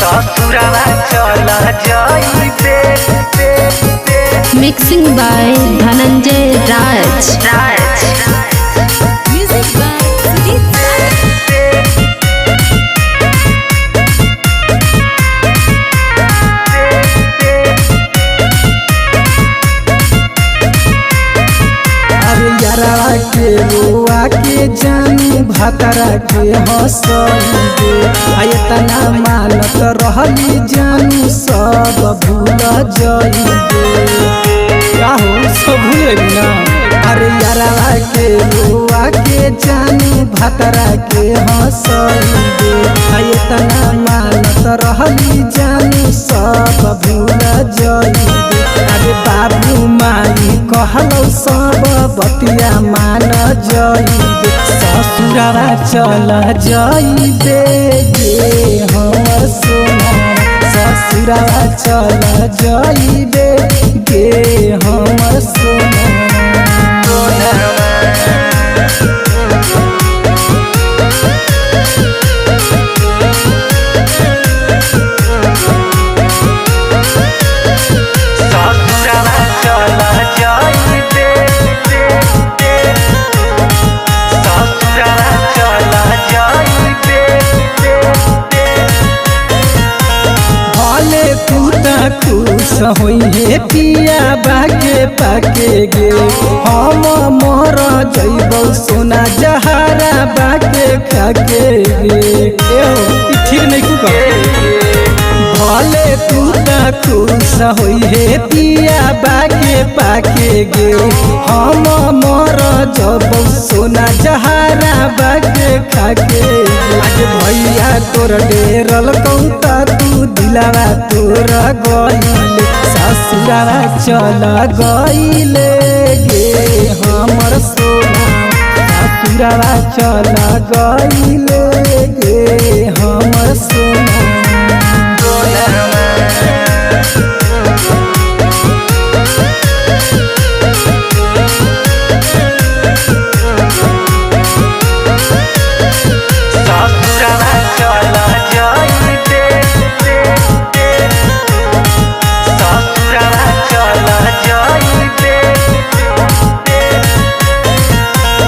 ससुरावा चल जाइबे। Mixing by Dhananjay Raj. Music by Sudeep Raj. अरे यारा के रुआ के जानू भातरा के हंसइबे आयतना मानत रहली जानू सब भूल जाइबे। का हो सब भूल ना। अरे यारा के रुआ के जानू भातरा के हंसइबे आयतना मानत रहली जानू सब भूल जाइबे। अरे बाबू माई कहलो सब बतिया मान जाइबे। ससुरावा चल जाइबे गे हमर सोना। ससुरावा चल जाइबे गे हमर सोना। ससुरावा चल जाइबे। ससुरावा चल जाइबे। भले तू त खुश होइहे पिया बागे पाके गे हम मर जइबौ सोना जहारा बागे खाके गे। ठीक नहीं कु भले तू त खुश होइहे पिया बागे पाके गे हम मर जबौ सोना जहारा बागे खाके। आज भैया तोर डेरल कौता तू दिलावा तोर गइले। ससुरावा चल गइले गे हमर सोना। ससुरावा चल गइले गे हमर सोना। ससुरावा चल जाइबे। ससुरावा चल जाइबे।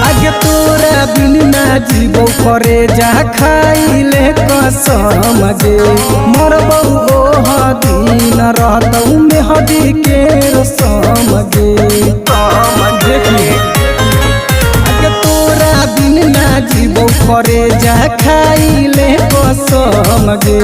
आगे तोरा बिन ना जीवो करे जा खाइले कसम गे मरबौ ओह दिन रहतौ मेहदी के रसम गे। आगे तोरा बिन ना जीवो करे जा खाइले कसम गे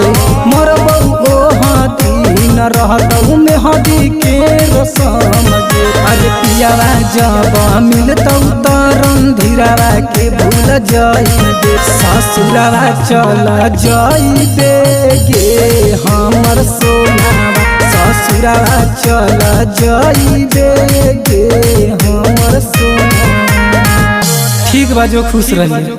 मरबौ ओह दिन रहतौ मेहदी के रसम गे। अरे पियावा जब मिलतौ त रंधीरावा के भूल जाइबे। ससुरावा चल जाइबे गे हमर सोनावा। ससुरावा चल जाइबे गे हमर सोना। ठीक बा जो खुश रहिए।